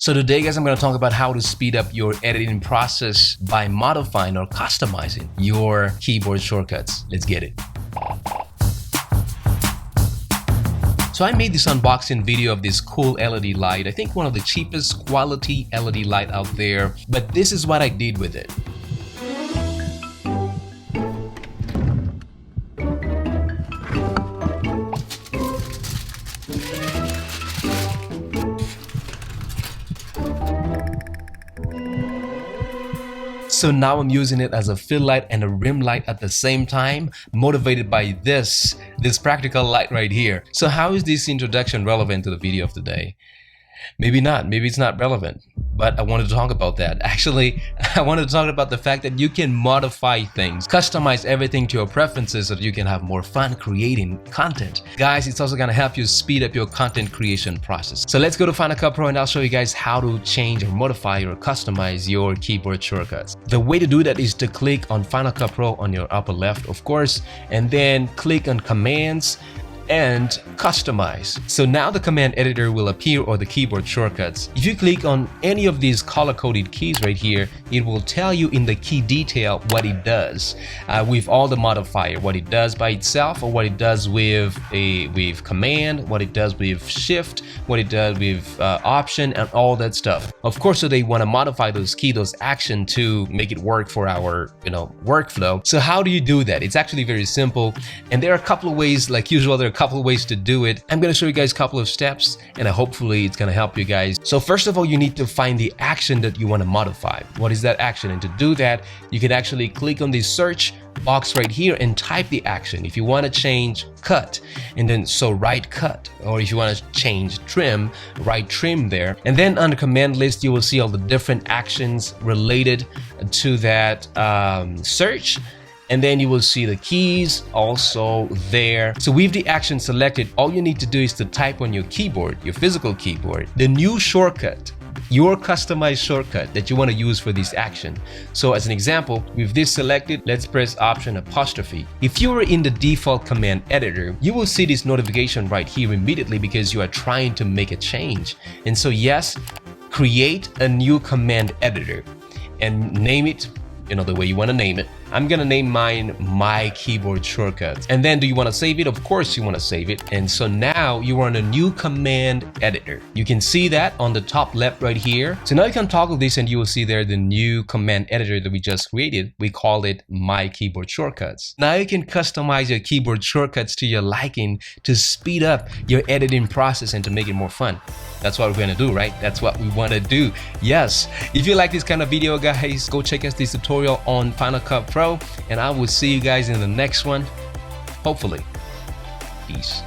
So today, guys, I'm going to talk about how to speed up your editing process by modifying or customizing your keyboard shortcuts. Let's get it. So I made this unboxing video of this cool LED light. I think one of the cheapest quality LED light out there, but this is what I did with it. So now I'm using it as a fill light and a rim light at the same time, motivated by this practical light right here. So how is this introduction relevant to the video of today? Maybe not, maybe it's not relevant, but I wanted to talk about that. Actually, I wanted to talk about the fact that you can modify things, customize everything to your preferences so that you can have more fun creating content. Guys, it's also gonna help you speed up your content creation process. So let's go to Final Cut Pro and I'll show you guys how to change or modify or customize your keyboard shortcuts. The way to do that is to click on Final Cut Pro on your upper left, of course, and then click on Commands and Customize. So now the command editor will appear, or the keyboard shortcuts. If you click on any of these color-coded keys right here, it will tell you in the key detail what it does with all the modifier, what it does by itself, or what it does with command, what it does with shift, what it does with option, and all that stuff. Of course, so they want to modify those keys, those action, to make it work for our workflow. So how do you do that? It's actually very simple, and there are a couple of ways. Like usual, there are a couple of ways to do it. I'm going to show you guys a couple of steps, and hopefully it's going to help you guys. So first of all, you need to find the action that you want to modify. What is that action? And to do that, you can actually click on the search box right here and type the action. If you want to change cut, and then write cut, or if you want to change trim, write trim there. And then on the command list, you will see all the different actions related to that search. And then you will see the keys also there. So with the action selected, all you need to do is to type on your keyboard, your physical keyboard, the new shortcut, your customized shortcut that you want to use for this action. So as an example, with this selected, let's press Option apostrophe. If you are in the default command editor, you will see this notification right here immediately because you are trying to make a change. And so yes, create a new command editor and name it the way you want to name it. I'm gonna name mine My Keyboard Shortcuts. And then do you want to save it? Of course you want to save it. And so now you are on a new command editor. You can see that on the top left right here. So now you can toggle this and you will see there the new command editor that we just created. We call it My Keyboard Shortcuts. Now you can customize your keyboard shortcuts to your liking to speed up your editing process and to make it more fun. That's what we're gonna do, right? That's what we want to do. Yes. If you like this kind of video, guys, go check out this tutorial on Final Cut Pro, and I will see you guys in the next one, hopefully. Peace.